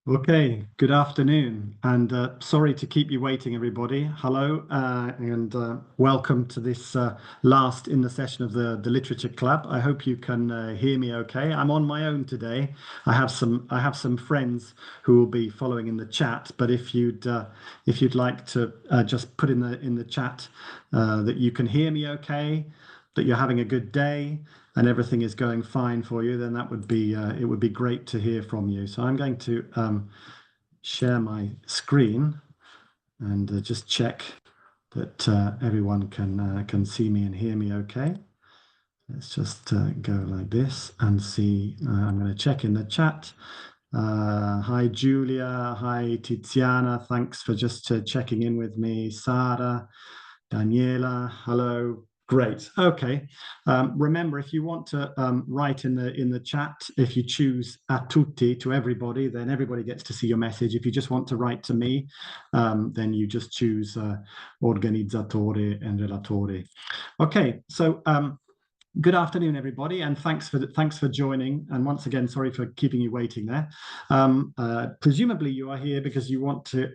Okay, good afternoon, and sorry to keep you waiting, everybody. Hello, and welcome to this last in the session of the Literature Club. I hope you can hear me okay. I'm on my own today. I have some friends who will be following in the chat, but if you'd like to just put in the chat that you can hear me okay, that you're having a good day and everything is going fine for you, then that would be it would be great to hear from you. So I'm going to share my screen and just check that everyone can see me and hear me okay. Let's just go like this and see. I'm going to check in the chat. Hi, Julia. Hi, Tiziana. Thanks for just checking in with me. Sara, Daniela, hello. Great. Okay. Remember, if you want to write in the chat, if you choose a tutti, to everybody, then everybody gets to see your message. If you just want to write to me, then you just choose organizzatore and relatore. Okay. So good afternoon, everybody, and thanks for joining. And once again, sorry for keeping you waiting there. Presumably, you are here because you want to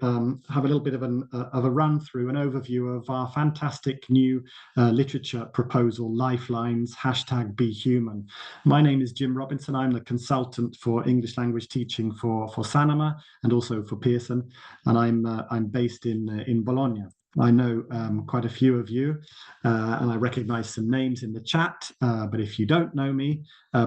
have a little bit of a run through, an overview of our fantastic new literature proposal, Lifelines, #BeHuman. My name is Jim Robinson. I'm the consultant for English language teaching for Sanoma and also for Pearson, and I'm based in Bologna. I know quite a few of you, and I recognize some names in the chat, but if you don't know me,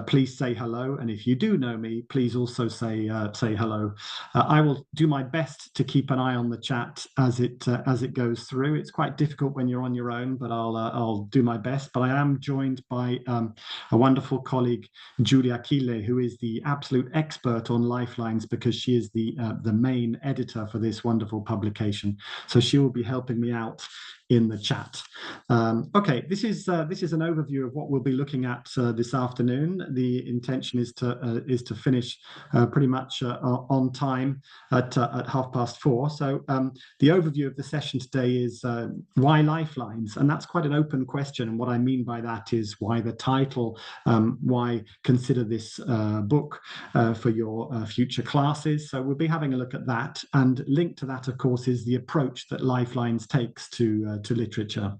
please say hello. And if you do know me, please also say hello. I will do my best to keep an eye on the chat as it goes through. It's quite difficult when you're on your own, but I'll do my best. But I am joined by a wonderful colleague, Giulia Achille, who is the absolute expert on Lifelines because she is the main editor for this wonderful publication. So she will be helping me out in the chat. Okay, this is an overview of what we'll be looking at this afternoon. The intention is to finish pretty much on time at 4:30. So the overview of the session today is why Lifelines, and that's quite an open question. And what I mean by that is why the title, why consider this book for your future classes. So we'll be having a look at that, and linked to that, of course, is the approach that Lifelines takes to literature.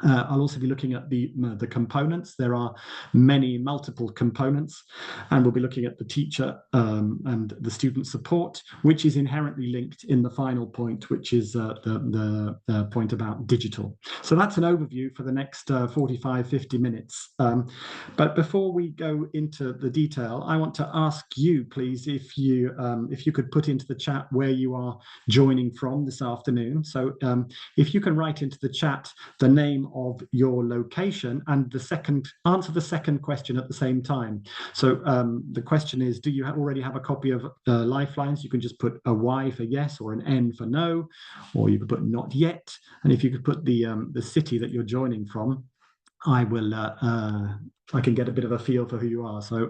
I'll also be looking at the components. There are multiple components, and we'll be looking at the teacher and the student support, which is inherently linked in the final point, which is the point about digital. So that's an overview for the next 45, 50 minutes. But before we go into the detail, I want to ask you, please, if you could put into the chat where you are joining from this afternoon. So if you can write into the chat the name of your location and answer the second question at the same time. So the question is, do you already have a copy of Lifelines? You can just put a Y for yes or an N for no, or you could put not yet. And if you could put the city that you're joining from, I can get a bit of a feel for who you are. So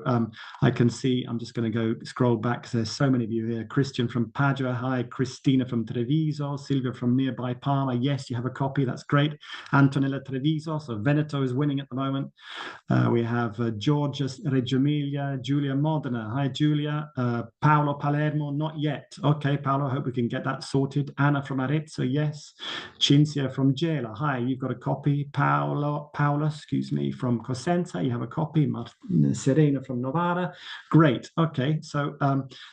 I can see, I'm just going to go scroll back because there's so many of you here. Christian from Padua, hi. Christina from Treviso, Silvia from nearby Parma. Yes, you have a copy, that's great. Antonella Treviso, so Veneto is winning at the moment. We have Georgia Reggio Emilia, Giulia Modena. Hi, Giulia. Paolo Palermo, not yet. Okay, Paolo, I hope we can get that sorted. Anna from Arezzo, yes. Cinzia from Gela, hi, you've got a copy. Paula, excuse me, from Cosenza, you have a copy. Serena from Novara, great. Okay, so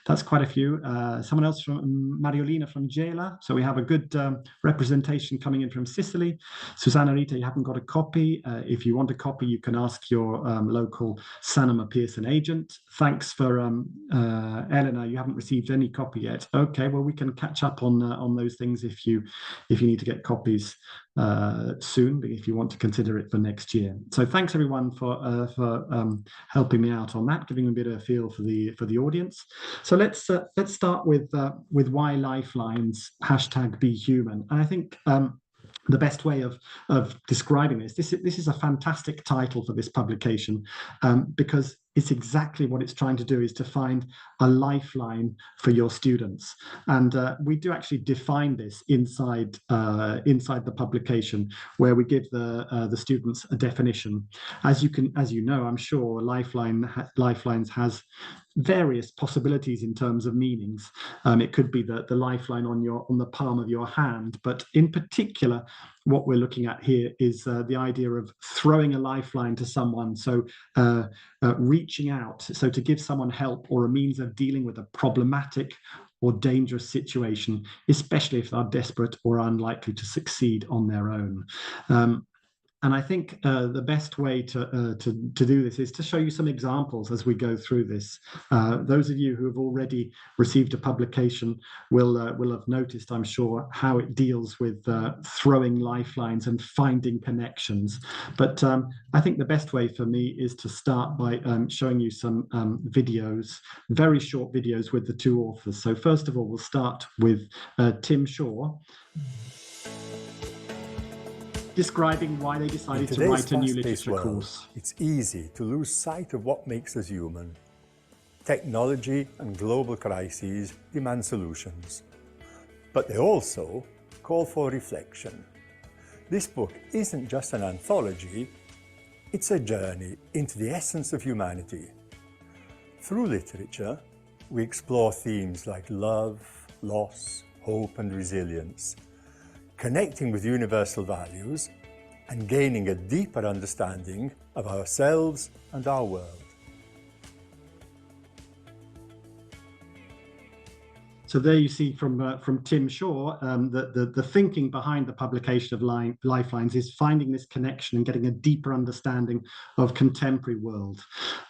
that's quite a few. Someone else from Mariolina from Gela, so we have a good representation coming in from Sicily. Susanna Rita, you haven't got a copy. If you want a copy, you can ask your local Sanoma Pearson agent. Thanks for Eleanor, you haven't received any copy yet. Okay, well, we can catch up on those things if you need to get copies soon, but if you want to consider it for next year. So thanks everyone for helping me out on that, giving me a bit of a feel for the audience. So let's start with why Lifelines, #BeHuman. And I think the best way of describing this is a fantastic title for this publication, because it's exactly what it's trying to do, is to find a lifeline for your students. And we do actually define this inside the publication, where we give the students a definition. As you know, I'm sure Lifelines has various possibilities in terms of meanings. It could be the lifeline on the palm of your hand, but in particular, what we're looking at here is the idea of throwing a lifeline to someone. So reaching out, so to give someone help or a means of dealing with a problematic or dangerous situation, especially if they're desperate or unlikely to succeed on their own. And I think the best way to do this is to show you some examples as we go through this. Those of you who have already received a publication will have noticed, I'm sure, how it deals with throwing lifelines and finding connections. But I think the best way for me is to start by showing you some videos, very short videos with the two authors. So first of all, we'll start with Tim Shaw, describing why they decided to write a new literature course. It's easy to lose sight of what makes us human. Technology and global crises demand solutions, but they also call for reflection. This book isn't just an anthology, it's a journey into the essence of humanity. Through literature, we explore themes like love, loss, hope and resilience, connecting with universal values and gaining a deeper understanding of ourselves and our world. So there you see from Tim Shaw that the thinking behind the publication of Lifelines is finding this connection and getting a deeper understanding of contemporary world.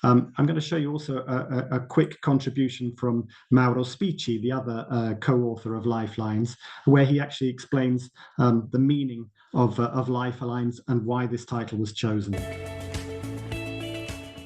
I'm going to show you also a quick contribution from Mauro Spicci, the other co-author of Lifelines, where he actually explains the meaning of Lifelines and why this title was chosen.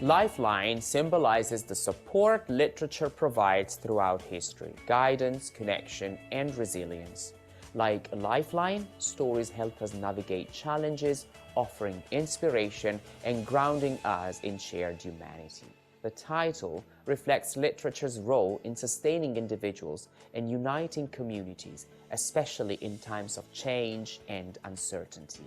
Lifeline symbolizes the support literature provides throughout history, guidance, connection, and resilience. Like a lifeline, stories help us navigate challenges, offering inspiration and grounding us in shared humanity. The title reflects literature's role in sustaining individuals and uniting communities, especially in times of change and uncertainty.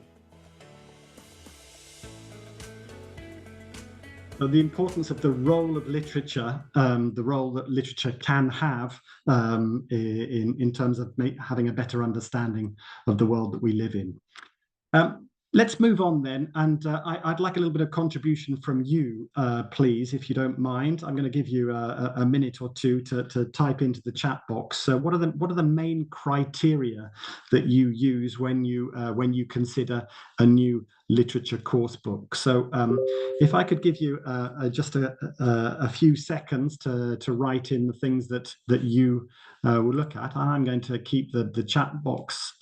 So the importance of the role of literature, the role that literature can have in terms of having a better understanding of the world that we live in. Let's move on then, and I'd like a little bit of contribution from you, please, if you don't mind. I'm going to give you a minute or two to type into the chat box. So what are the main criteria that you use when you consider a new literature course book? So if I could give you just a few seconds to write in the things that you will look at. I'm going to keep the chat box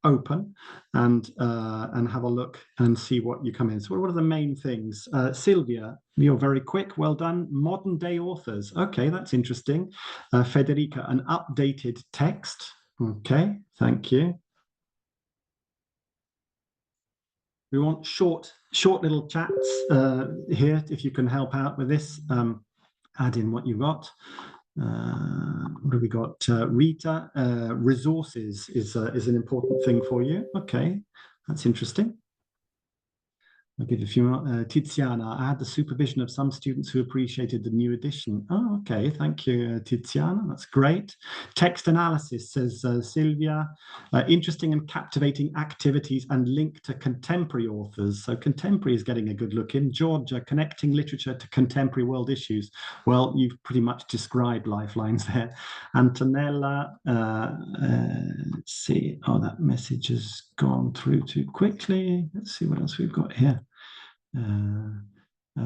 open and have a look and see what you come in. So what are the main things? Sylvia, you're very quick, well done. Modern day authors, okay, that's interesting. Federica, an updated text, okay, thank you. We want short little chats here, if you can help out with this. Add in what you got. What have we got? Rita, resources is an important thing for you. Okay, that's interesting. I'll give you a few more. Tiziana, I had the supervision of some students who appreciated the new edition. Oh, okay, thank you, Tiziana, that's great. Text analysis, says Sylvia. Interesting and captivating activities and link to contemporary authors. So contemporary is getting a good look in. Georgia, connecting literature to contemporary world issues. Well, you've pretty much described Lifelines there. Antonella, let's see. Oh, that message has gone through too quickly. Let's see what else we've got here.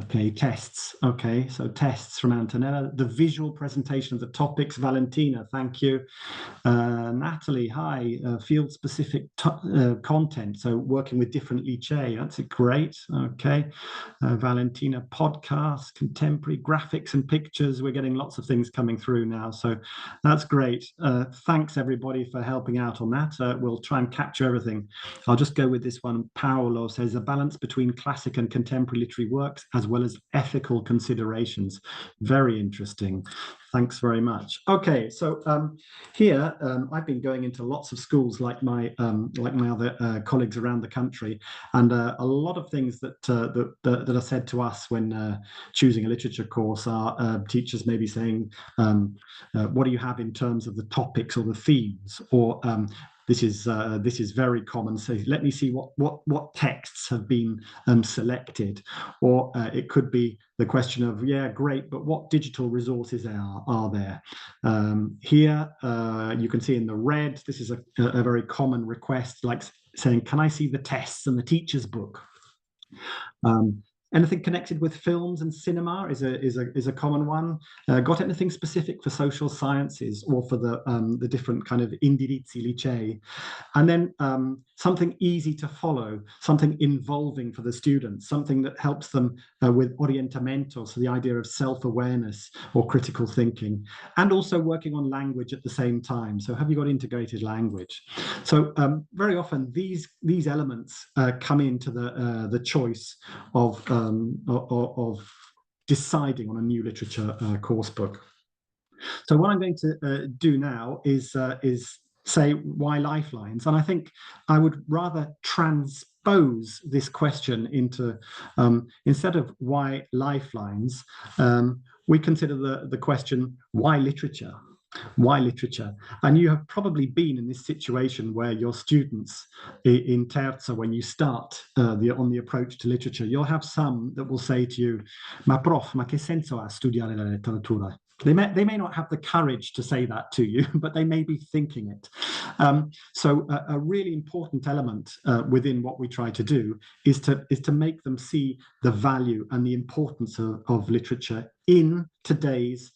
Okay, tests. Okay, so tests from Antonella. The visual presentation of the topics. Valentina, thank you. Natalie, hi. Field-specific content, so working with different lycée. That's great. Okay. Valentina, podcast, contemporary graphics and pictures. We're getting lots of things coming through now, so that's great. Thanks, everybody, for helping out on that. We'll try and capture everything. I'll just go with this one. Paolo says, a balance between classic and contemporary literary works as well as ethical considerations. Very interesting. Thanks very much. Okay, so here I've been going into lots of schools like my other colleagues around the country, and a lot of things that are said to us when choosing a literature course are teachers maybe saying, "What do you have in terms of the topics or the themes?" Or this is very common. So let me see what texts have been selected, or it could be the question of, yeah, great, but what digital resources are there? Here you can see in the red, this is a very common request, like saying, "Can I see the tests and the teacher's book?" Anything connected with films and cinema is a common one. Got anything specific for social sciences or for the different kind of indirizzi licei? And then something easy to follow, something involving for the students, something that helps them with orientamento, so the idea of self-awareness or critical thinking, and also working on language at the same time. So have you got integrated language? So very often these elements come into the choice of deciding on a new literature course book. So what I'm going to do now is say, why Lifelines? And I think I would rather transpose this question into, instead of why Lifelines, we consider the question, why literature? Why literature? And you have probably been in this situation where your students in terza, when you start on the approach to literature, you'll have some that will say to you, "Ma prof, ma che senso ha studiare la letteratura?" They may not have the courage to say that to you, but they may be thinking it. So a really important element within what we try to do is to make them see the value and the importance of literature in today's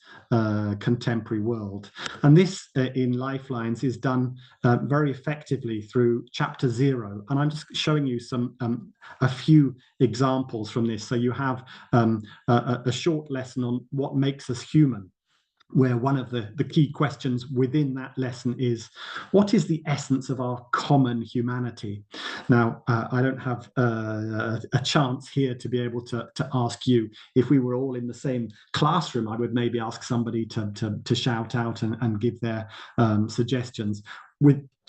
contemporary world. And this in Lifelines is done very effectively through chapter 0. And I'm just showing you a few examples from this. So you have a short lesson on what makes us human, where one of the key questions within that lesson is, what is the essence of our common humanity? Now, I don't have a chance here to be able to ask you. If we were all in the same classroom, I would maybe ask somebody to shout out and give their suggestions.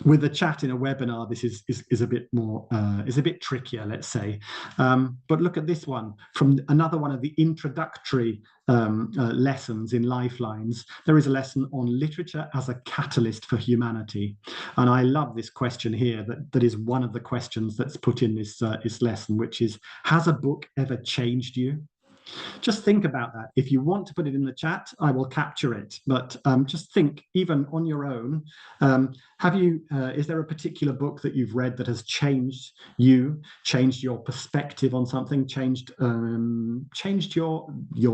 With a chat in a webinar, this is a bit more, is a bit trickier, let's say. But look at this one from another one of the introductory lessons in Lifelines. There is a lesson on literature as a catalyst for humanity. And I love this question here, that is one of the questions that's put in this lesson, which is, has a book ever changed you? Just think about that. If you want to put it in the chat, I will capture it. But just think, even on your own, is there a particular book that you've read that has changed you, changed your perspective on something, changed your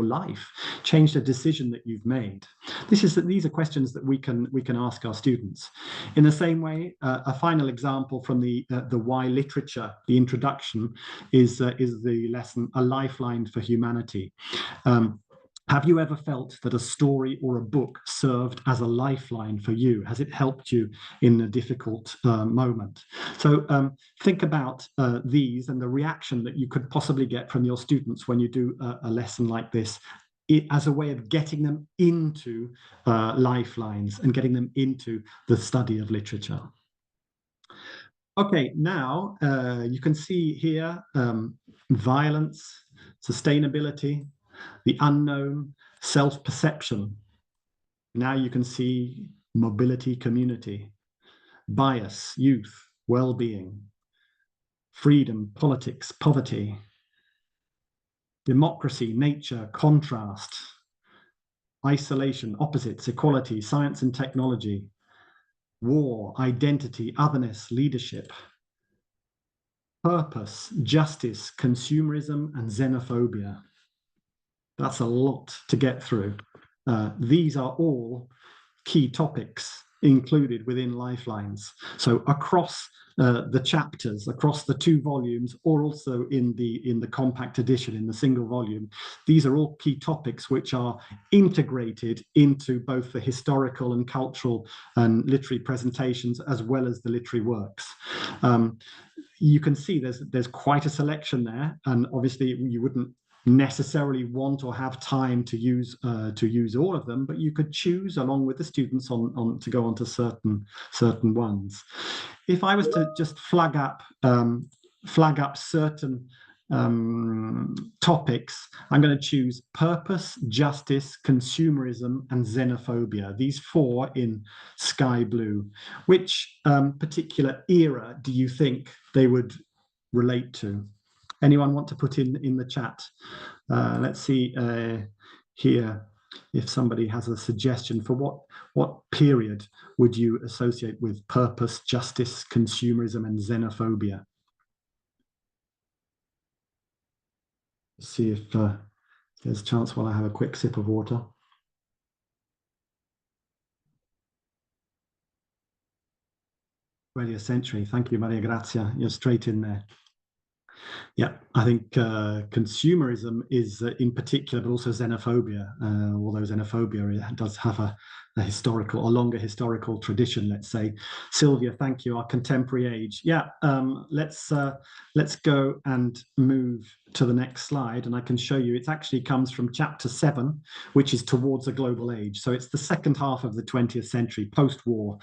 life, changed a decision that you've made? These are questions that we can ask our students. In the same way, a final example from the why literature, the introduction, is the lesson, A Lifeline for Humanity. Have you ever felt that a story or a book served as a lifeline for you? Has it helped you in a difficult moment? So think about these and the reaction that you could possibly get from your students when you do a lesson like this, as a way of getting them into Lifelines and getting them into the study of literature. Okay, now you can see here violence, sustainability, the unknown, self-perception. Now you can see mobility, community, bias, youth, well-being, freedom, politics, poverty, democracy, nature, contrast, isolation, opposites, equality, science and technology, war, identity, otherness, leadership, purpose, justice, consumerism, and xenophobia. That's a lot to get through. These are all key topics included within Lifelines. So across the chapters, across the 2 volumes, or also in the compact edition, in the single volume, these are all key topics which are integrated into both the historical and cultural and literary presentations, as well as the literary works. You can see there's quite a selection there, and obviously you wouldn't necessarily want or have time to use all of them, but you could choose along with the students to go on to certain ones. If I was to just flag up certain topics, I'm going to choose purpose, justice, consumerism, and xenophobia. These 4 in sky blue. Which particular era do you think they would relate to? Anyone want to put in the chat? Let's see here if somebody has a suggestion for what period would you associate with purpose, justice, consumerism, and xenophobia? Let's see if there's a chance while I have a quick sip of water. 20th century. Thank you, Maria Grazia. You're straight in there. Yeah, I think consumerism is in particular, but also xenophobia, although xenophobia does have a longer historical tradition, let's say. Sylvia, thank you. Our contemporary age. Yeah, let's go and move to the next slide, and I can show you. It actually comes from chapter 7, which is towards a global age. So it's the second half of the 20th century, post-war,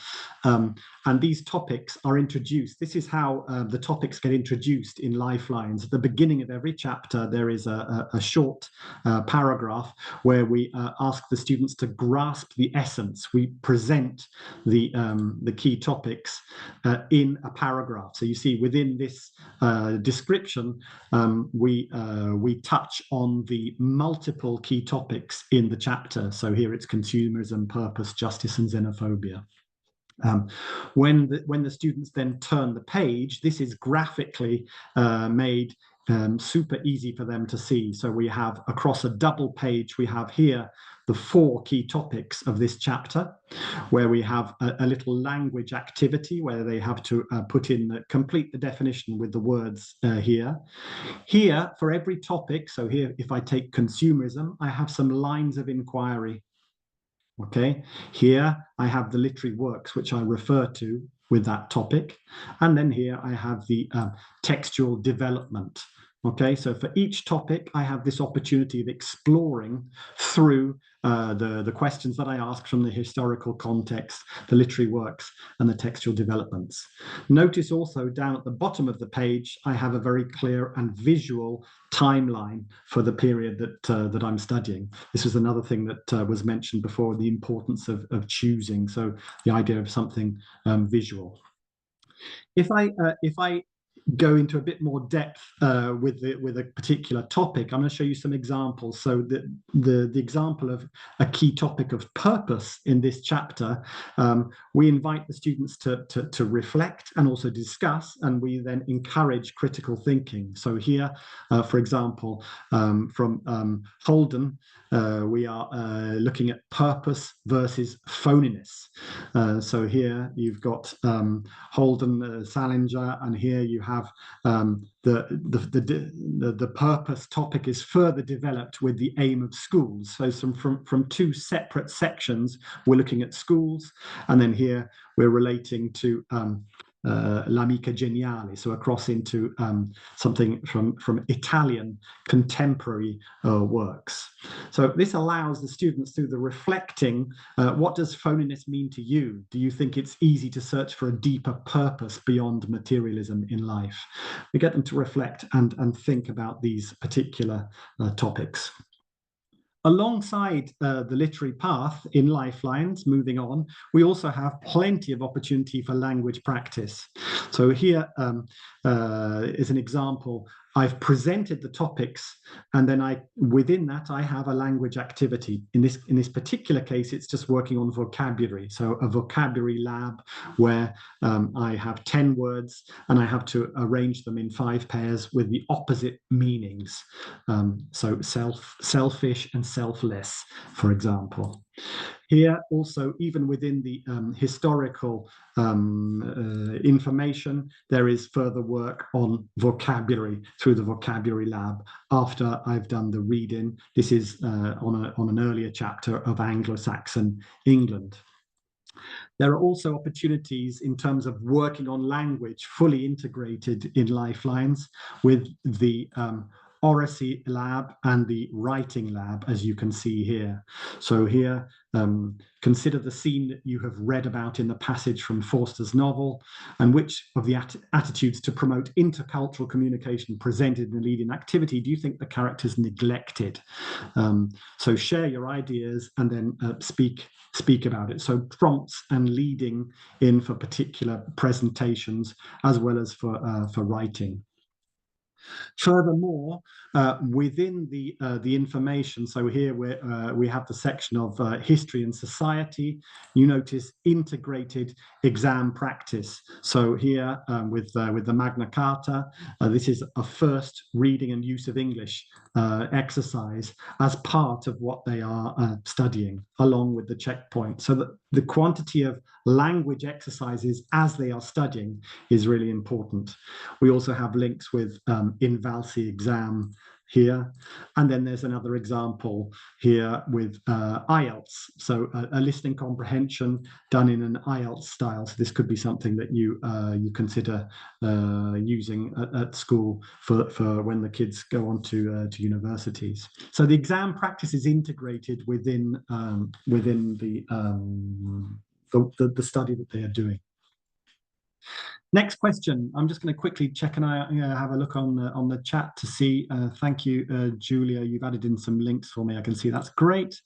and these topics are introduced. This is how the topics get introduced in Lifelines. At the beginning of every chapter, there is a short paragraph where we ask the students to grasp the essence. We present the key topics in a paragraph. So you see within this description, we touch on the multiple key topics in the chapter. So here it's consumerism, purpose, justice, and xenophobia. When the students then turn the page, this is graphically made super easy for them to see. So we have across a double page, we have here the 4 key topics of this chapter, where we have a little language activity where they have to complete the definition with the words here. Here, for every topic, so here, if I take consumerism, I have some lines of inquiry. Okay, here I have the literary works which I refer to with that topic, and then here I have the textual development. Okay, so for each topic, I have this opportunity of exploring through the questions that I ask from the historical context, the literary works, and the textual developments. Notice also down at the bottom of the page, I have a very clear and visual timeline for the period that I'm studying. This was another thing that was mentioned before, the importance of choosing. So the idea of something visual. If I go into a bit more depth with a particular topic, I'm going to show you some examples. So the example of a key topic of purpose in this chapter, we invite the students to reflect and also discuss, and we then encourage critical thinking. So here, for example, from Holden, we are looking at purpose versus phoniness. So here you've got Holden, Salinger, and here you have the purpose topic is further developed with the aim of schools. So from 2 separate sections, we're looking at schools, and then here we're relating to L'Amica Geniale, so across into something from Italian contemporary works. So this allows the students, through the reflecting, what does phoniness mean to you? Do you think it's easy to search for a deeper purpose beyond materialism in life? We get them to reflect and think about these particular topics. Alongside the literary path in Lifelines, moving on, we also have plenty of opportunity for language practice. So here is an example. I've presented the topics, and then within that I have a language activity. In this particular case, it's just working on vocabulary. So a vocabulary lab where I have 10 words and I have to arrange them in 5 pairs with the opposite meanings. So selfish and selfless, for example. Here also, even within the historical information, there is further work on vocabulary through the vocabulary lab after I've done the reading. This is on an earlier chapter of Anglo-Saxon England. There are also opportunities in terms of working on language fully integrated in Lifelines with the oracy lab and the writing lab, as you can see here. So here, consider the scene that you have read about in the passage from Forster's novel, and which of the attitudes to promote intercultural communication presented in the leading activity do you think the characters neglected? So share your ideas and then speak about it. So prompts and leading in for particular presentations as well as for writing. Furthermore, within the information, so here we have the section of history and society. You notice integrated exam practice. So here with the Magna Carta, this is a first reading and use of English exercise as part of what they are studying, along with the checkpoint. So that the quantity of language exercises as they are studying is really important. We also have links with Invalsi exam here. And then there's another example here with IELTS. So a listening comprehension done in an IELTS style. So this could be something that you consider using at school for when the kids go on to universities. So the exam practice is integrated within the study that they are doing. Next question. I'm just going to quickly check and I have a look on the chat to see. Thank you, Julia. You've added in some links for me. I can see that's great.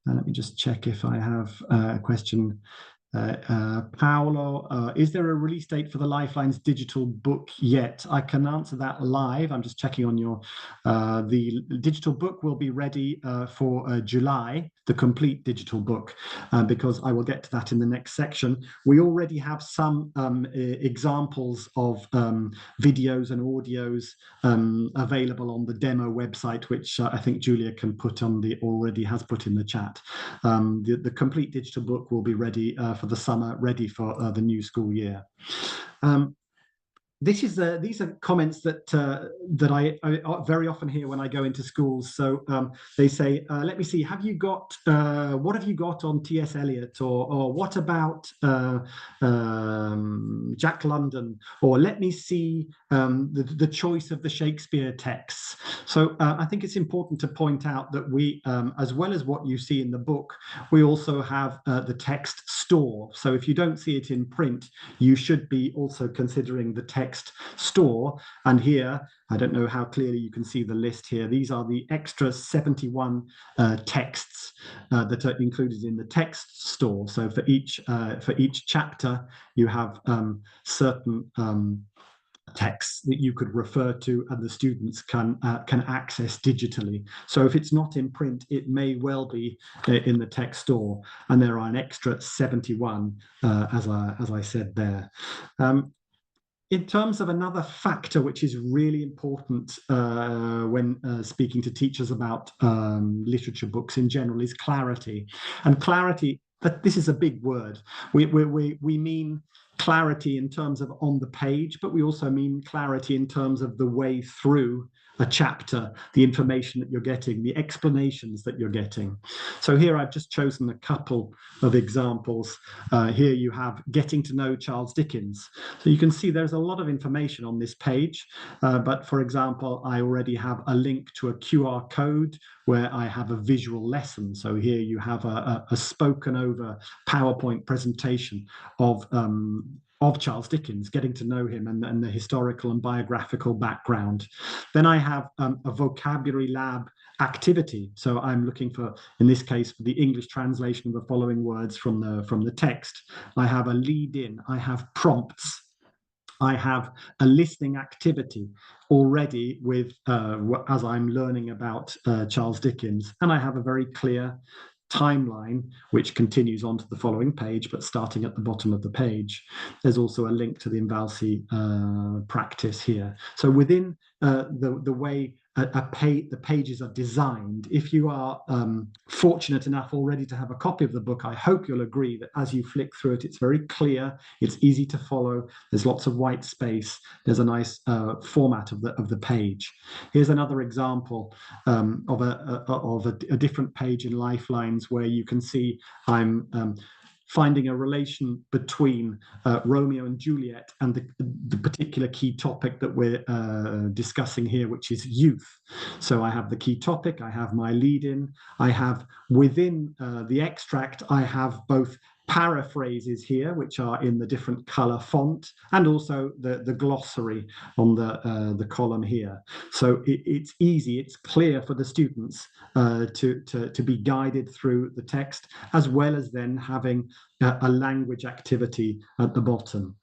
Let me just check if I have a question. Paolo, is there a release date for the Lifelines digital book yet? I can answer that live. I'm just checking on your, the digital book will be ready for July, the complete digital book, because I will get to that in the next section. We already have some examples of videos and audios available on the demo website, which I think Julia can put on already has put in the chat. The complete digital book will be ready for the summer, ready for the new school year. These are comments that I very often hear when I go into schools. So they say, let me see, have you got, what have you got on T.S. Eliot, or what about Jack London, or let me see the choice of the Shakespeare texts. So I think it's important to point out that we, as well as what you see in the book, we also have the text store. So if you don't see it in print, you should be also considering the text store. And here, I don't know how clearly you can see the list here. These are the extra 71 texts that are included in the text store. So for each chapter, you have certain texts that you could refer to and the students can access digitally. So if it's not in print, it may well be in the text store, and there are an extra 71 as I said there. In terms of another factor which is really important when speaking to teachers about literature books in general is clarity. And clarity, but this is a big word. We mean clarity in terms of on the page, but we also mean clarity in terms of the way through a chapter, the information that you're getting, the explanations that you're getting. So here I've just chosen a couple of examples. Here you have getting to know Charles Dickens. So you can see there's a lot of information on this page, but for example, I already have a link to a QR code where I have a visual lesson. So here you have a spoken over PowerPoint presentation of Charles Dickens, getting to know him and the historical and biographical background. Then I have a vocabulary lab activity. So I'm looking for, in this case, for the English translation of the following words from the text. I have a lead in, I have prompts. I have a listening activity already with, as I'm learning about Charles Dickens, and I have a very clear timeline which continues on to the following page, but starting at the bottom of the page. There's also a link to the Invalsi practice here. So within the way the pages are designed, if you are fortunate enough already to have a copy of the book, I hope you'll agree that as you flick through it, it's very clear, it's easy to follow, there's lots of white space, there's a nice format of the page. Here's another example of a different page in Lifelines where you can see I'm finding a relation between Romeo and Juliet and the particular key topic that we're discussing here, which is youth. So I have the key topic, I have my lead-in, I have within the extract, I have both paraphrases here, which are in the different color font, and also the glossary on the column here. So it's easy, it's clear for the students to be guided through the text, as well as then having a language activity at the bottom.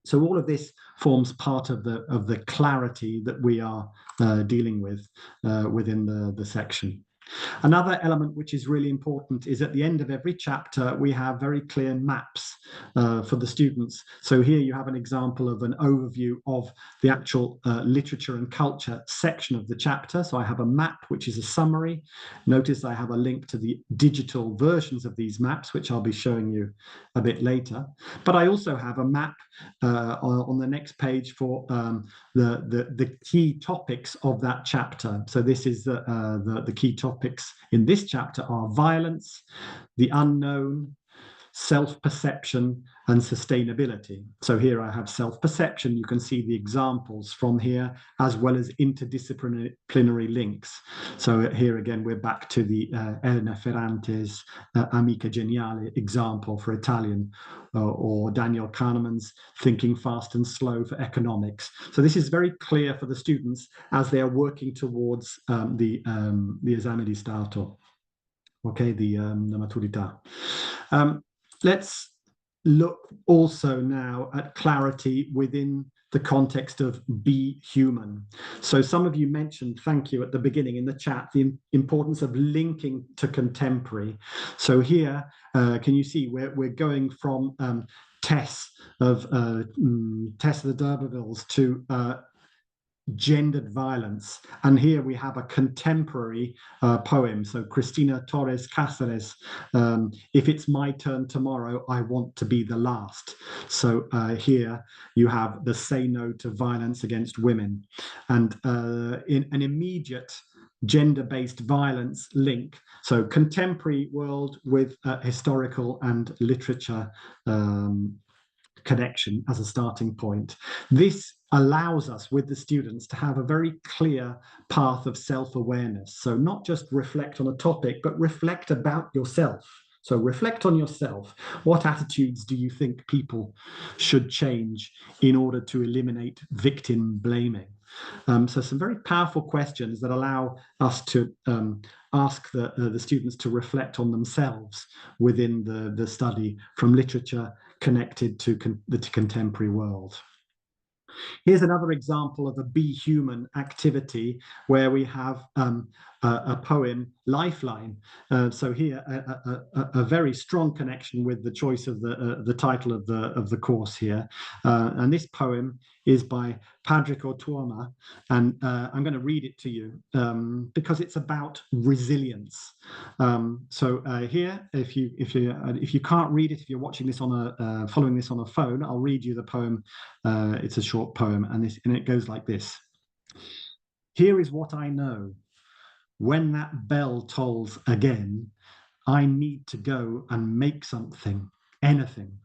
So all of this forms part of the clarity that we are dealing with within the section. Another element which is really important is at the end of every chapter, we have very clear maps for the students. So here you have an example of an overview of the actual literature and culture section of the chapter. So I have a map, which is a summary. Notice I have a link to the digital versions of these maps, which I'll be showing you a bit later. But I also have a map on the next page for the key topics of that chapter. So this is the key topics in this chapter are violence, the unknown, self-perception, and sustainability. So here I have self-perception. You can see the examples from here, as well as interdisciplinary links. So here again, we're back to the Elena Ferrante's Amica Geniale example for Italian, or Daniel Kahneman's Thinking Fast and Slow for economics. So this is very clear for the students as they are working towards the esame di Stato, okay, the maturità. Let's look also now at clarity within the context of be human. So some of you mentioned, thank you, at the beginning in the chat, the importance of linking to contemporary. So here, can you see we're going from Tess of the D'Urbervilles to gendered violence, and here we have a contemporary poem. So Cristina Torres Cáceres, if it's my turn tomorrow, I want to be the last. So here you have the Say No to Violence Against Women, and in an immediate gender-based violence link. So contemporary world with historical and literature connection as a starting point. This allows us with the students to have a very clear path of self-awareness. So not just reflect on a topic, but reflect about yourself. So reflect on yourself. What attitudes do you think people should change in order to eliminate victim blaming? So some very powerful questions that allow us to ask the students to reflect on themselves within the study from literature connected to the contemporary world. Here's another example of a Be Human activity where we have a poem, Lifeline. So here, a very strong connection with the choice of the title of the course here. And this poem is by Padraig Tuama, and I'm going to read it to you because it's about resilience. So here, if you can't read it, if you're watching this on following this on a phone, I'll read you the poem. It's a short poem, and it goes like this. Here is what I know. When that bell tolls again, I need to go and make something, anything.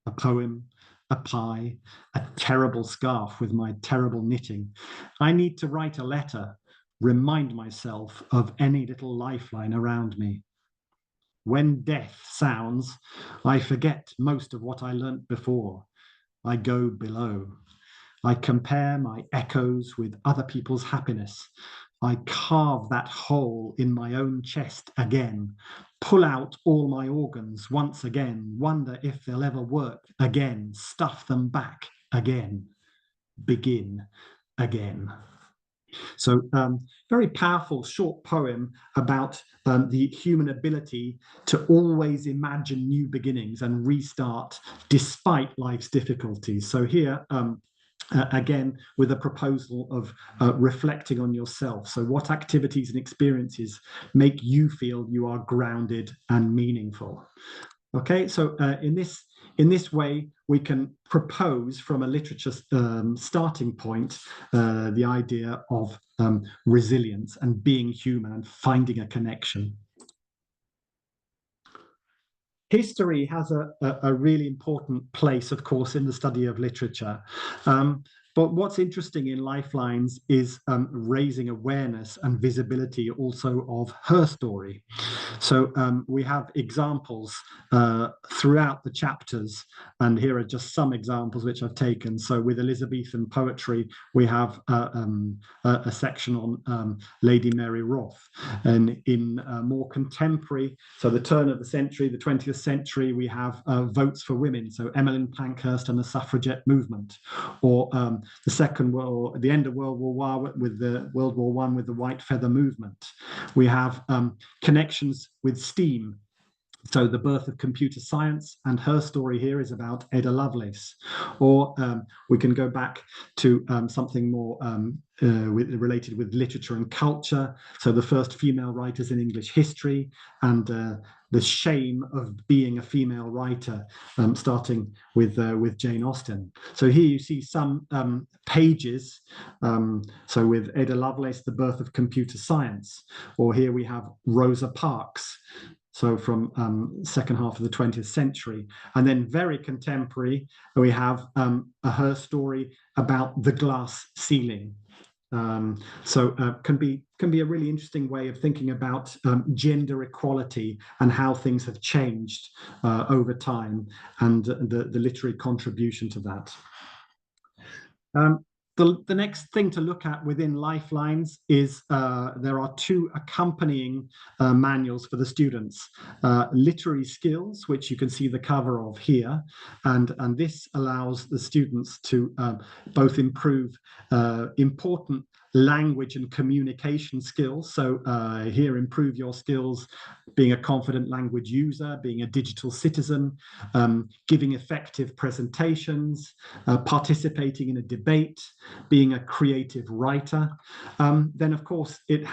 A poem, a pie, a terrible scarf with my terrible knitting. I need to write a letter, remind myself of any little lifeline around me. When death sounds, I forget most of what I learnt before. I go below. I compare my echoes with other people's happiness. I carve that hole in my own chest again, pull out all my organs once again, wonder if they'll ever work again, stuff them back again, begin again. So very powerful short poem about the human ability to always imagine new beginnings and restart despite life's difficulties. So here, again, with a proposal of reflecting on yourself. So what activities and experiences make you feel you are grounded and meaningful? Okay, so in this way, we can propose from a literature starting point the idea of resilience and being human and finding a connection. history has a really important place, of course, in the study of literature. But what's interesting in Lifelines is raising awareness and visibility also of her story. So we have examples throughout the chapters, and here are just some examples which I've taken. So with Elizabethan poetry, we have a section on Lady Mary Wroth. And in more contemporary, so the turn of the century, the 20th century, we have votes for women. So Emmeline Pankhurst and the suffragette movement, or the end of World War I with the World War I with the White Feather movement. We have connections with STEAM. So the birth of computer science, and her story here is about Ada Lovelace. Or we can go back to something more related with literature and culture. So the first female writers in English history, and the shame of being a female writer, starting with Jane Austen. So here you see some pages. So with Ada Lovelace, the birth of computer science. Or here we have Rosa Parks. So from second half of the 20th century. And then very contemporary, we have her story about the glass ceiling. Can be a really interesting way of thinking about gender equality and how things have changed over time, and the literary contribution to that. The next thing to look at within Lifelines is there are two accompanying manuals for the students. Literary skills, which you can see the cover of here, and this allows the students to both improve important language and communication skills. So here, improve your skills being a confident language user, being a digital citizen, giving effective presentations, participating in a debate, being a creative writer. Then, of course, it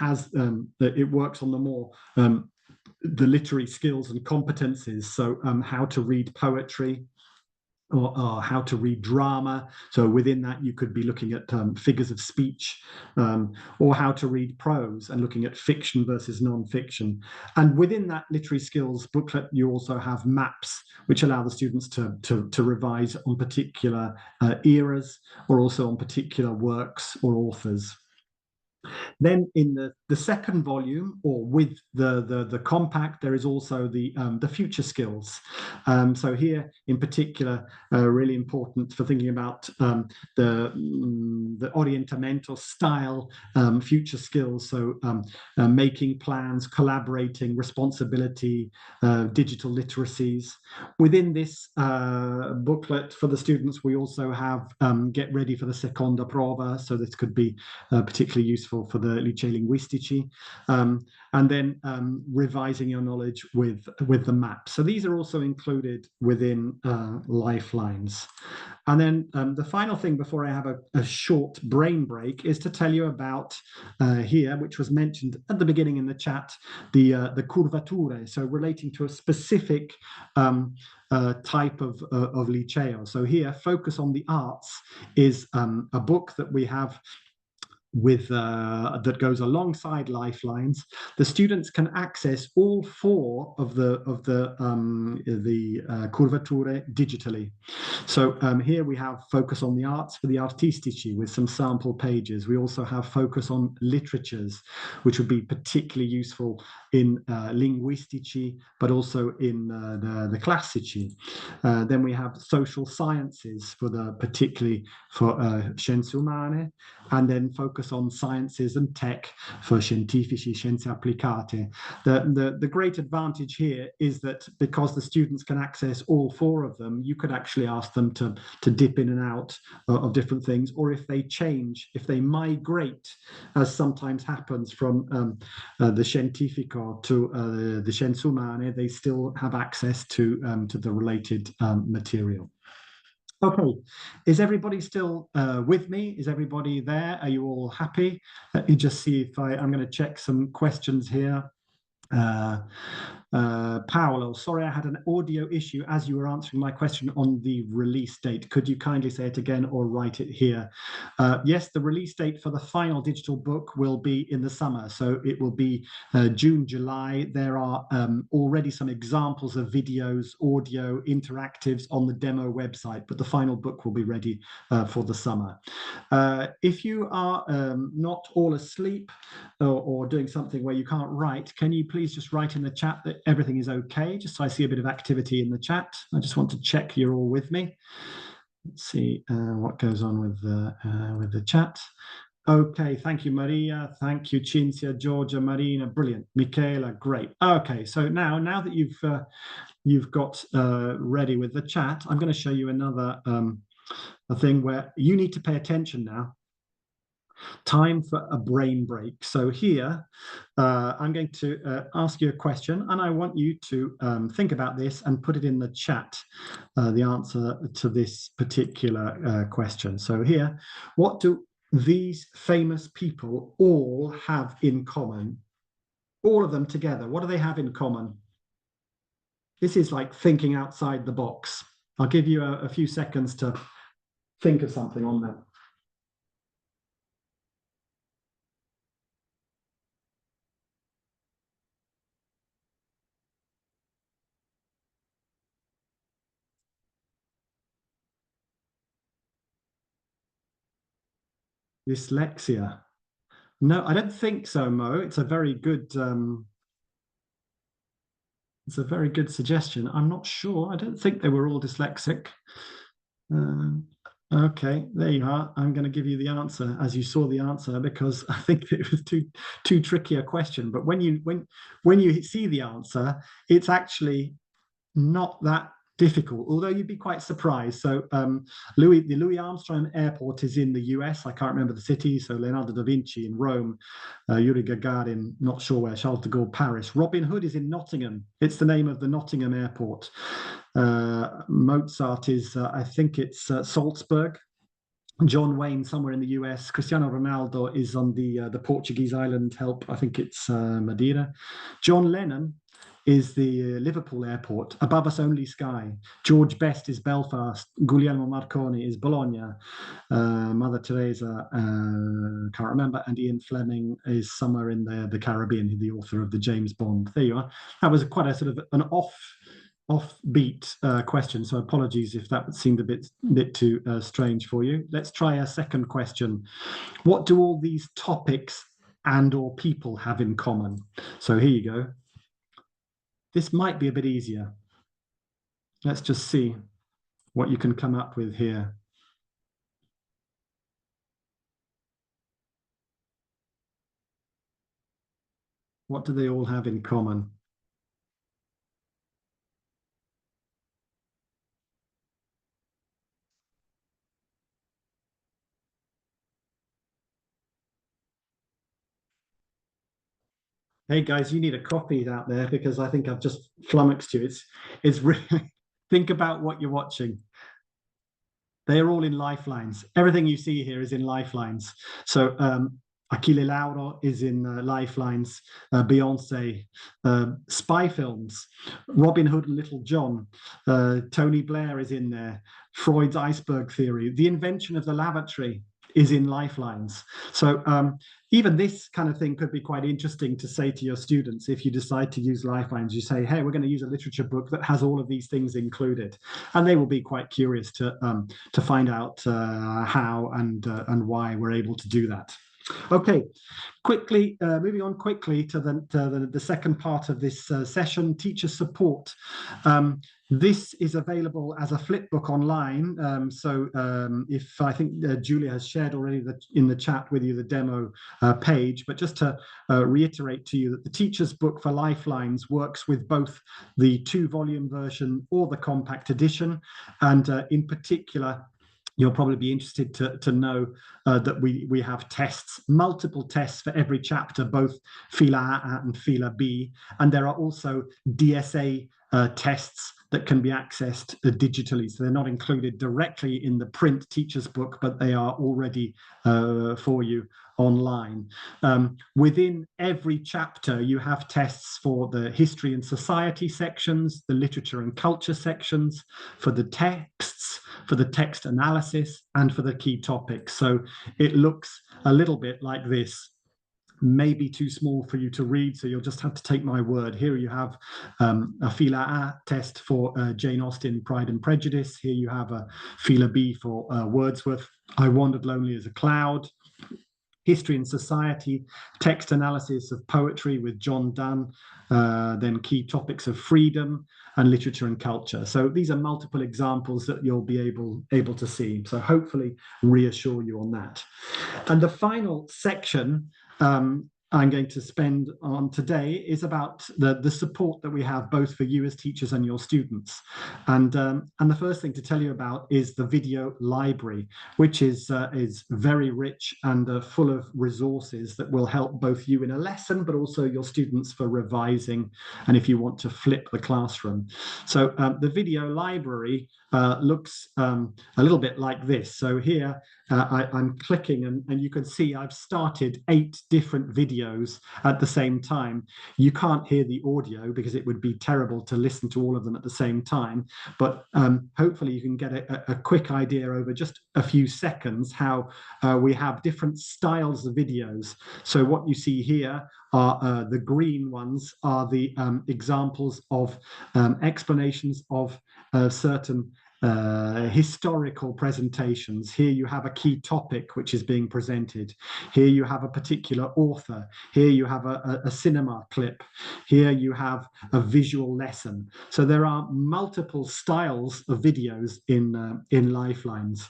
works on the more the literary skills and competencies. So how to read poetry, or how to read drama. So within that, you could be looking at figures of speech, or how to read prose and looking at fiction versus non-fiction. And within that literary skills booklet, you also have maps, which allow the students to revise on particular eras, or also on particular works or authors. Then in the second volume, or with the compact, there is also the future skills. So here in particular, really important for thinking about the orientamento style future skills. So making plans, collaborating, responsibility, digital literacies. Within this booklet for the students, we also have get ready for the seconda prova. So this could be particularly useful for the licei linguistici, and then revising your knowledge with the map. So these are also included within Lifelines. And then the final thing before I have a short brain break is to tell you about here, which was mentioned at the beginning in the chat, the curvature, so relating to a specific type of liceo. So here, Focus on the Arts is a book that we have with that goes alongside Lifelines. The students can access all four of the curvature digitally. So here we have Focus on the Arts for the artistici with some sample pages. We also have Focus on Literatures, which would be particularly useful in linguistici, but also in the classici. Then we have Social Sciences particularly for Scienze Umane, and then Focus on Sciences and Tech for Scientifici, Scienze Applicate. The great advantage here is that because the students can access all four of them, you could actually ask them to dip in and out of different things, or if they change, if they migrate, as sometimes happens from the Scientifico to the Scienze Umane, they still have access to the related material. Okay, is everybody still with me? Is everybody there? Are you all happy? Let me just see if I'm going to check some questions here. Paolo, sorry, I had an audio issue as you were answering my question on the release date. Could you kindly say it again or write it here? Yes, the release date for the final digital book will be in the summer. So it will be June, July. There are already some examples of videos, audio, interactives on the demo website, but the final book will be ready for the summer. If you are not all asleep or doing something where you can't write, can you please just write in the chat that everything is okay, just so I see a bit of activity in the chat. I just want to check you're all with me. Let's see what goes on with the chat. Okay, thank you, Maria. Thank you, Cinzia, Georgia, Marina. Brilliant. Michaela, great. Okay, so now that you've got ready with the chat, I'm going to show you another a thing where you need to pay attention now. Time for a brain break. So here, I'm going to ask you a question, and I want you to think about this and put it in the chat, the answer to this particular question. So here, what do these famous people all have in common? All of them together, what do they have in common? This is like thinking outside the box. I'll give you a few seconds to think of something on that. Dyslexia. No, I don't think so, Mo. It's a very good suggestion. I'm not sure. I don't think they were all dyslexic. Okay, there you are. I'm going to give you the answer as you saw the answer, because I think it was too tricky a question. But when you see the answer, it's actually not that difficult, although you'd be quite surprised. So the Louis Armstrong Airport is in the US. I can't remember the city. So Leonardo da Vinci in Rome, Yuri Gagarin, not sure where, Charles de Gaulle, Paris. Robin Hood is in Nottingham. It's the name of the Nottingham Airport. Mozart is, I think it's Salzburg. John Wayne somewhere in the US. Cristiano Ronaldo is on the Portuguese island, help, I think it's Madeira. John Lennon is the Liverpool airport. Above us only sky. George Best is Belfast. Guglielmo Marconi is Bologna. Mother Teresa, can't remember. And Ian Fleming is somewhere in the Caribbean, the author of the James Bond. There you are. That was quite a sort of an offbeat question, so apologies if that seemed a bit too strange for you. Let's try a second question. What do all these topics and or people have in common? So here you go. This might be a bit easier. Let's just see what you can come up with here. What do they all have in common? Hey guys, you need a copy out there, because I think I've just flummoxed you. It's really, think about what you're watching. They are all in Lifelines. Everything you see here is in Lifelines. So Achille Lauro is in Lifelines, Beyonce, spy films, Robin Hood and Little John, Tony Blair is in there, Freud's iceberg theory, the invention of the lavatory is in Lifelines. So even this kind of thing could be quite interesting to say to your students. If you decide to use Lifelines, you say, hey, we're going to use a literature book that has all of these things included. And they will be quite curious to find out how and why we're able to do that. Okay, quickly, moving on quickly to the second part of this session, teacher support. This is available as a flipbook online. If I think Julia has shared already in the chat with you the demo page, but just to reiterate to you that the teacher's book for Lifelines works with both the 2-volume version or the compact edition. And in particular, you'll probably be interested to know that we have tests, multiple tests for every chapter, both Fila A and Fila B. And there are also DSA tests that can be accessed digitally. So they're not included directly in the print teacher's book, but they are already for you online. Within every chapter, you have tests for the history and society sections, the literature and culture sections, for the texts, for the text analysis, and for the key topics. So it looks a little bit like this. Maybe too small for you to read, so you'll just have to take my word. Here you have a Fila A test for Jane Austen, Pride and Prejudice. Here you have a Fila B for Wordsworth, I Wandered Lonely as a Cloud. History and Society, text analysis of poetry with John Donne, then key topics of freedom and literature and culture. So these are multiple examples that you'll be able to see. So hopefully reassure you on that. And the final section I'm going to spend on today is about the support that we have both for you as teachers and your students. And the first thing to tell you about is the video library, which is very rich and full of resources that will help both you in a lesson, but also your students for revising and if you want to flip the classroom. So the video library looks a little bit like this. So here I'm clicking and you can see I've started 8 different videos at the same time. You can't hear the audio because it would be terrible to listen to all of them at the same time, but hopefully you can get a quick idea over just a few seconds how we have different styles of videos. So what you see here are the green ones are the examples of explanations of certain historical presentations. Here you have a key topic which is being presented. Here you have a particular author. Here you have a cinema clip. Here you have a visual lesson. So there are multiple styles of videos in Lifelines.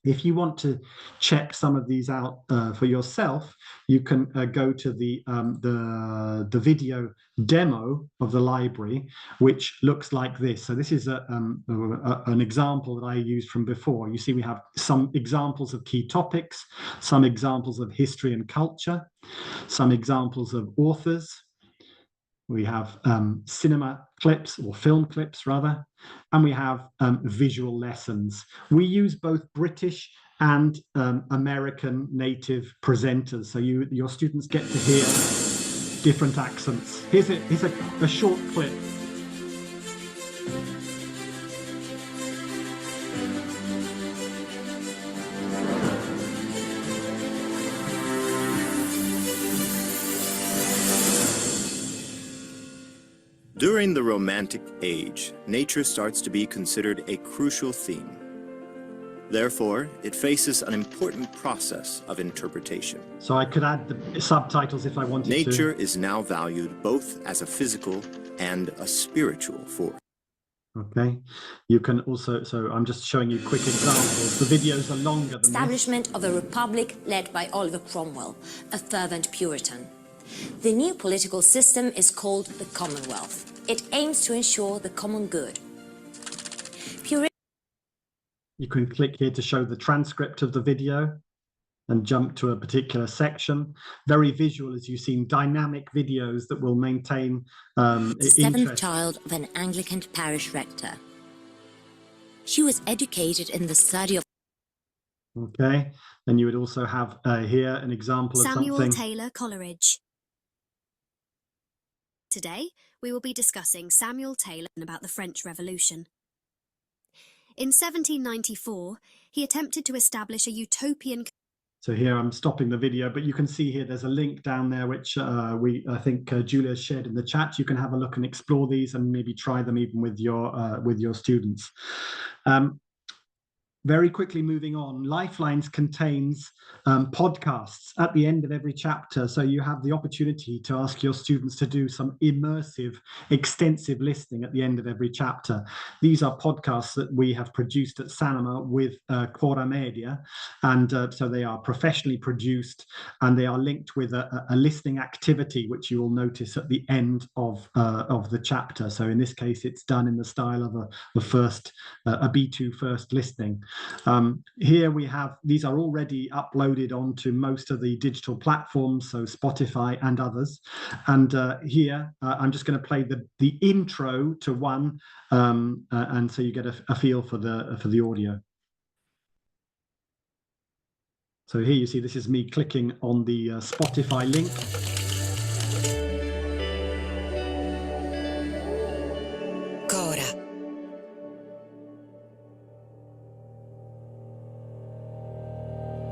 If you want to check some of these out for yourself, you can go to the video demo of the library, which looks like this. So this is an example that I used from before. You see we have some examples of key topics, some examples of history and culture, some examples of authors. We have cinema clips, or film clips rather, and we have visual lessons. We use both British and American native presenters, so your students get to hear different accents. Here's a short clip. During the Romantic Age, nature starts to be considered a crucial theme. Therefore, it faces an important process of interpretation. So I could add the subtitles if I wanted to. Nature is now valued both as a physical and a spiritual force. Okay, you can also, so I'm just showing you quick examples. The videos are longer than Establishment of a republic led by Oliver Cromwell, a fervent Puritan. The new political system is called the Commonwealth. It aims to ensure the common good. You can click here to show the transcript of the video and jump to a particular section. Very visual, as you've seen, dynamic videos that will maintain the seventh child of an Anglican parish rector. She was educated in the study of... Okay, then you would also have here an example of Samuel something. Taylor Coleridge. Today, we will be discussing Samuel Taylor about the French Revolution. In 1794, he attempted to establish a utopian... So here I'm stopping the video, but you can see here there's a link down there which I think Julia shared in the chat. You can have a look and explore these and maybe try them even with your students. Very quickly moving on, Lifelines contains podcasts at the end of every chapter, so you have the opportunity to ask your students to do some immersive, extensive listening at the end of every chapter. These are podcasts that we have produced at Sanoma with Quora Media, and so they are professionally produced, and they are linked with a listening activity, which you will notice at the end of the chapter. So in this case, it's done in the style of a B2 first listening. Here we have, these are already uploaded onto most of the digital platforms, so Spotify and others. And here I'm just going to play the intro to one, and so you get a feel for the audio. So here you see this is me clicking on the Spotify link. Cora.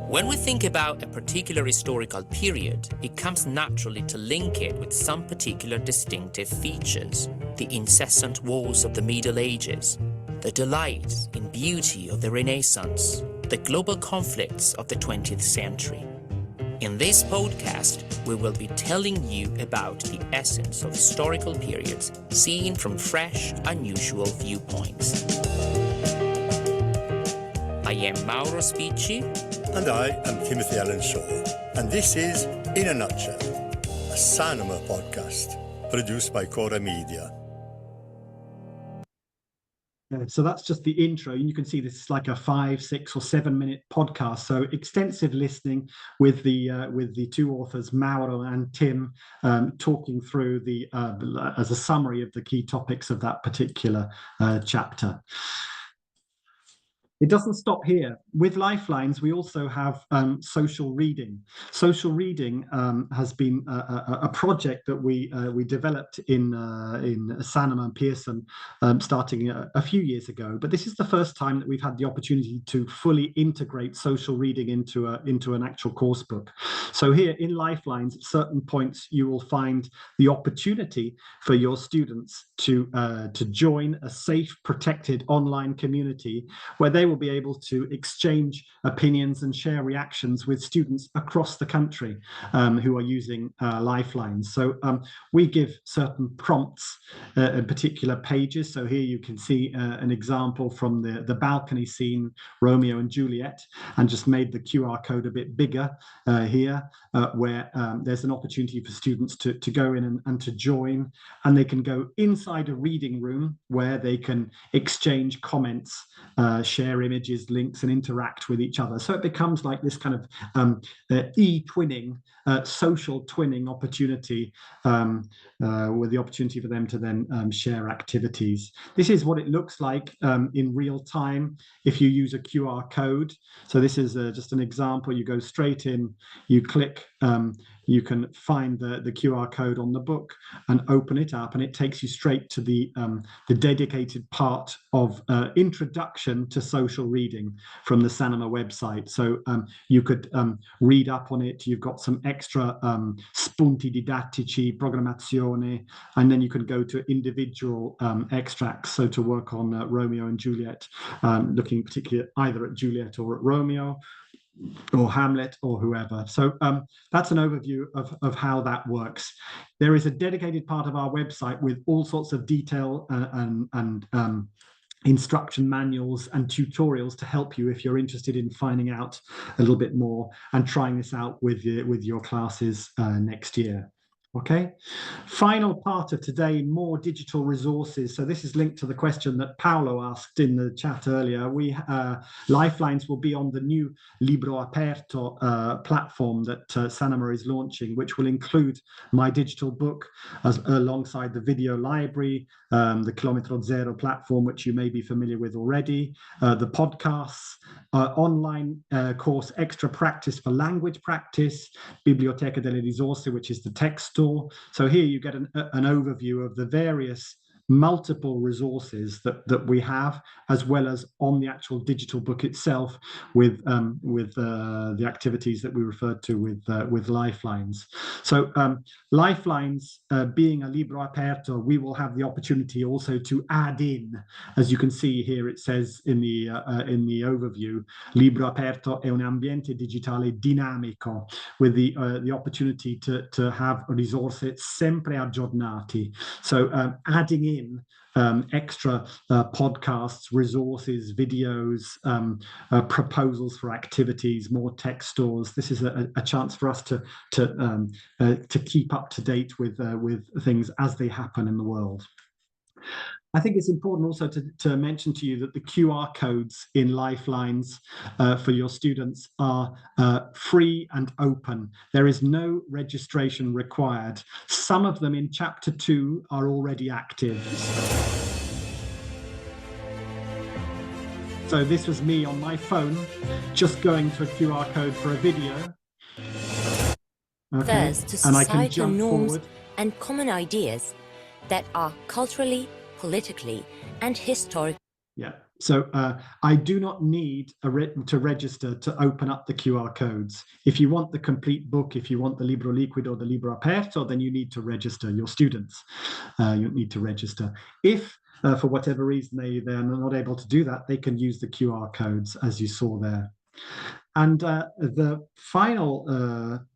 When we think about a particular historical period, it comes naturally to link it with some particular distinctive features. The incessant wars of the Middle Ages, the delight in beauty of the Renaissance, the global conflicts of the 20th century. In this podcast, we will be telling you about the essence of historical periods seen from fresh, unusual viewpoints. I am Mauro Spicci. And I am Timothy Allen Shaw. And this is, in a nutshell, a Sanoma podcast produced by Cora Media. So that's just the intro. You can see this is like a 5, 6 or 7 minute podcast. So extensive listening with the two authors, Mauro and Tim, talking through as a summary of the key topics of that particular chapter. It doesn't stop here. With Lifelines, we also have social reading. Social reading has been a project that we developed in Sanoma and Pearson starting a few years ago. But this is the first time that we've had the opportunity to fully integrate social reading into an actual course book. So here in Lifelines, at certain points, you will find the opportunity for your students to join a safe, protected online community where they will be able to exchange opinions and share reactions with students across the country who are using Lifelines. So we give certain prompts in particular pages. So here you can see an example from the balcony scene, Romeo and Juliet, and just made the QR code a bit bigger here, where there's an opportunity for students to go in and to join, and they can go inside a reading room where they can exchange comments, share images, links, and interact with each other. So it becomes like this kind of e-twinning, social twinning opportunity, with the opportunity for them to then share activities. This is what it looks like in real time if you use a QR code. So this is just an example. You go straight in, you click, you can find the QR code on the book and open it up, and it takes you straight to the dedicated part of introduction to social reading from the Sanoma website. So you could read up on it. You've got some extra spunti didattici, programmazione, and then you can go to individual extracts. So to work on Romeo and Juliet, looking particularly either at Juliet or at Romeo, or Hamlet, or whoever. So that's an overview of how that works. There is a dedicated part of our website with all sorts of detail and instruction manuals and tutorials to help you if you're interested in finding out a little bit more and trying this out with your classes next year. Okay, final part of today, more digital resources. So this is linked to the question that Paolo asked in the chat earlier. Lifelines will be on the new Libro Aperto platform that Sanoma is launching, which will include my digital book alongside the video library, the Kilometro Zero platform, which you may be familiar with already, the podcasts, online course Extra Practice for language practice, Biblioteca delle Risorse, which is the text store. So here you get an overview of the various multiple resources that we have, as well as on the actual digital book itself with the activities that we referred to with Lifelines. So Lifelines being a libro aperto, we will have the opportunity also to add in, as you can see here, it says in the overview, libro aperto è un ambiente digitale dinamico, with the opportunity to have risorse sempre aggiornati. So adding in extra podcasts, resources, videos, proposals for activities, more text stores. This is a chance for us to keep up to date with things as they happen in the world. I think it's important also to mention to you that the QR codes in Lifelines for your students are free and open. There is no registration required. Some of them in Chapter 2 are already active. So this was me on my phone, just going to a QR code for a video. Okay. Refers to And I can societal jump norms forward. and common ideas that are culturally, politically, and historically. Yeah. So I do not need to register to open up the QR codes. If you want the complete book, if you want the libro liquido or the libro aperto, then you need to register your students. You need to register. If for whatever reason they're not able to do that, they can use the QR codes as you saw there. And the final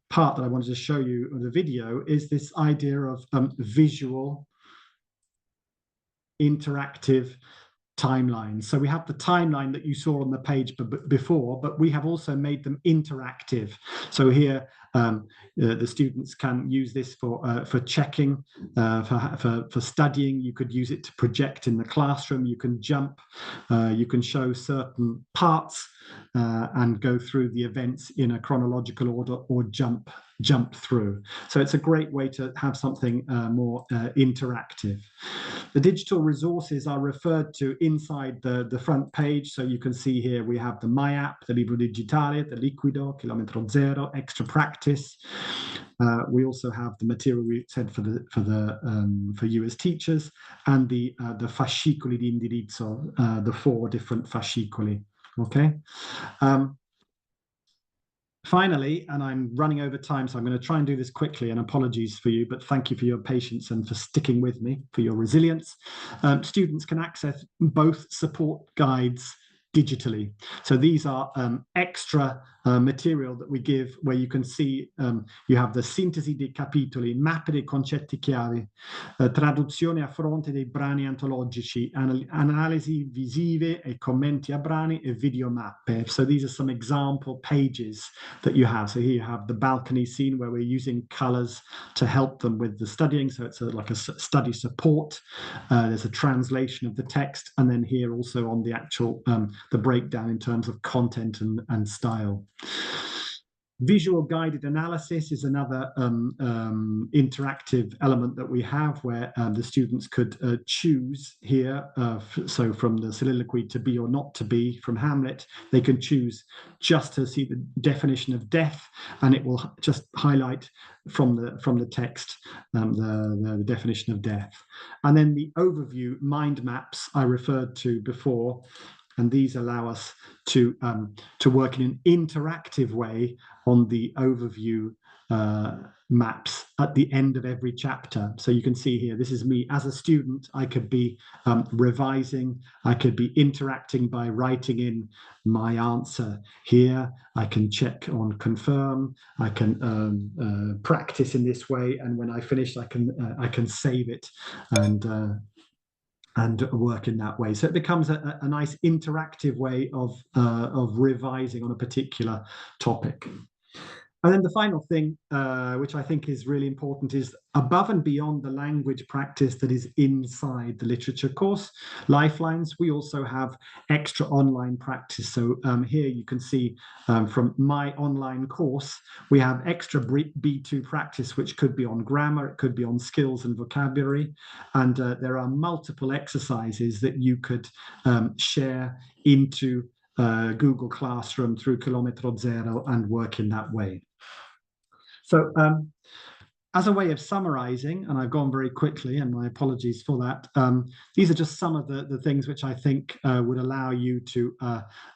part that I wanted to show you of the video is this idea of visual interactive timelines. So we have the timeline that you saw on the page before, but we have also made them interactive. So here the students can use this for checking, for studying. You could use it to project in the classroom. You can jump, you can show certain parts and go through the events in a chronological order, or jump through. So it's a great way to have something more interactive. The digital resources are referred to inside the front page. So you can see here we have the My App, the Libro Digitale, the Liquido, Chilometro Zero, Extra Practice. We also have the material we said for you as teachers, and the fascicoli di indirizzo, the 4 different fascicoli. Okay. Finally, and I'm running over time, so I'm going to try and do this quickly, and apologies for you, but thank you for your patience and for sticking with me, for your resilience. Students can access both support guides digitally. So these are extra material that we give, where you can see you have the sintesi dei capitoli, mappe dei concetti chiave, traduzione a fronte dei brani antologici, analisi visive e commenti a brani e video mappe. So these are some example pages that you have. So here you have the balcony scene where we're using colors to help them with the studying. So it's like a study support. There's a translation of the text, and then here also on the actual the breakdown in terms of content and style. Visual guided analysis is another interactive element that we have, where the students could choose here. So from the soliloquy to be or not to be from Hamlet, they can choose just to see the definition of death, and it will just highlight from the text the definition of death. And then the overview mind maps I referred to before. And these allow us to work in an interactive way on the overview maps at the end of every chapter. So you can see here, this is me as a student. I could be revising. I could be interacting by writing in my answer here. I can check on confirm. I can practice in this way. And when I finish, I can save it and work in that way. So it becomes a nice interactive way of revising on a particular topic. And then the final thing, which I think is really important, is above and beyond the language practice that is inside the literature course, Lifelines, we also have extra online practice. So here you can see from my online course, we have extra B2 practice, which could be on grammar, it could be on skills and vocabulary. And there are multiple exercises that you could share into Google Classroom through Chilometro Zero and work in that way. So as a way of summarizing, and I've gone very quickly, and my apologies for that, these are just some of the things which I think would allow you to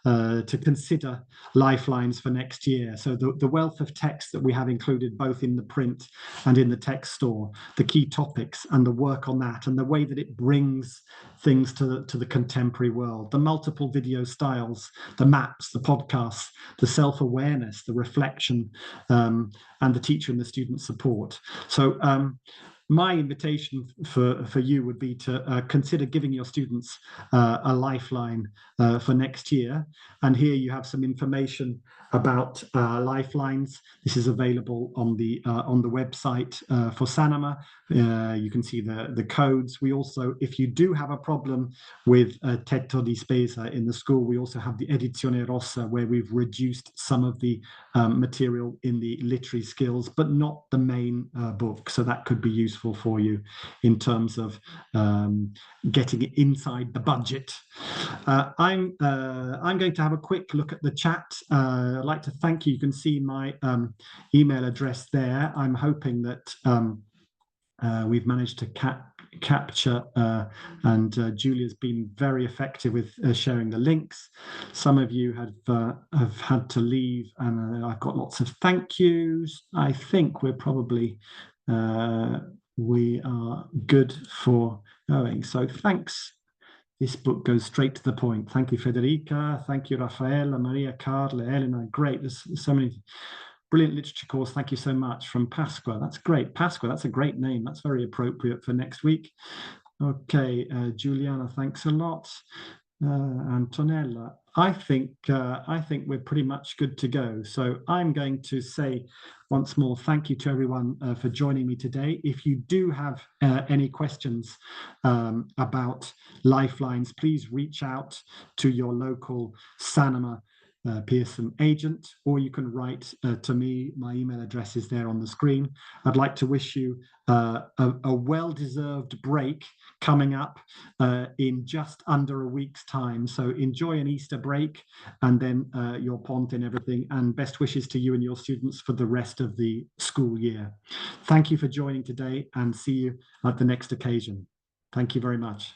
consider Lifelines for next year. So the wealth of text that we have included both in the print and in the text store, the key topics and the work on that, and the way that it brings things to the contemporary world, the multiple video styles, the maps, the podcasts, the self-awareness, the reflection, and the teacher and the student support. So my invitation for you would be to consider giving your students a lifeline for next year. And here you have some information about Lifelines. This is available on the website for Sanoma. You can see the codes. We also, if you do have a problem with tetto di spesa in the school, we also have the Edizione Rossa, where we've reduced some of the material in the literary skills, but not the main book. So that could be useful useful for you in terms of getting it inside the budget. I'm going to have a quick look at the chat. I'd like to thank you. You can see my email address there. I'm hoping that we've managed to capture, and Julia's been very effective with sharing the links. Some of you have had to leave, and I've got lots of thank yous. I think we're probably we are good for going. So thanks. This book goes straight to the point. Thank you, Federica. Thank you, Raffaella, Maria, Carla, Elena. Great. There's so many. Brilliant literature course. Thank you so much. From Pasqua. That's great. Pasqua, that's a great name. That's very appropriate for next week. Okay, Juliana, thanks a lot. Antonella, I think we're pretty much good to go. So I'm going to say once more, thank you to everyone for joining me today. If you do have any questions about Lifelines, please reach out to your local Sanoma Pearson agent, or you can write to me. My email address is there on the screen. I'd like to wish you a well-deserved break coming up in just under a week's time. So enjoy an Easter break, and then your Ponte and everything, and best wishes to you and your students for the rest of the school year. Thank you for joining today, and see you at the next occasion. Thank you very much.